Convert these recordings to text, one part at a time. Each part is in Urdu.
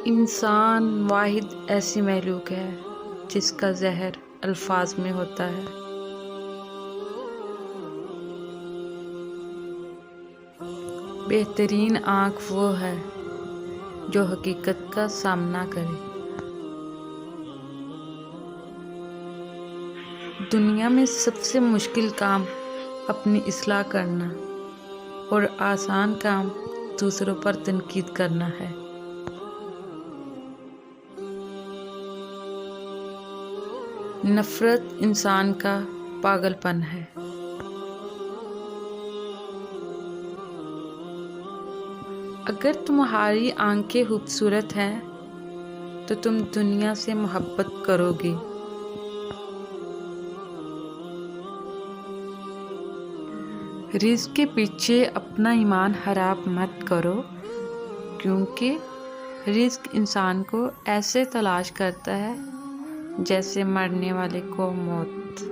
انسان واحد ایسی مخلوق ہے جس کا زہر الفاظ میں ہوتا ہے۔ بہترین آنکھ وہ ہے جو حقیقت کا سامنا کرے۔ دنیا میں سب سے مشکل کام اپنی اصلاح کرنا اور آسان کام دوسروں پر تنقید کرنا ہے۔ نفرت انسان کا پاگل پن ہے۔ اگر تمہاری آنکھیں خوبصورت ہیں تو تم دنیا سے محبت کرو گے۔ رزق کے پیچھے اپنا ایمان خراب مت کرو، کیونکہ رزق انسان کو ایسے تلاش کرتا ہے جیسے مرنے والے کو موت۔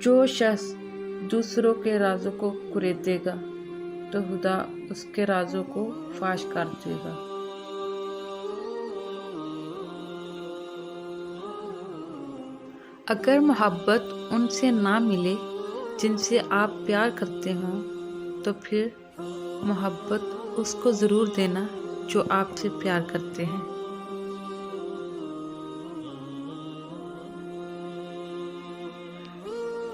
جو شخص دوسروں کے رازوں کو کریدے گا تو خدا اس کے رازوں کو فاش کر دے گا۔ اگر محبت ان سے نہ ملے جن سے آپ پیار کرتے ہوں تو پھر محبت اس کو ضرور دینا جو آپ سے پیار کرتے ہیں۔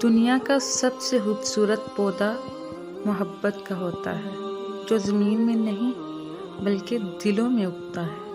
دنیا کا سب سے خوبصورت پودا محبت کا ہوتا ہے، جو زمین میں نہیں بلکہ دلوں میں اگتا ہے۔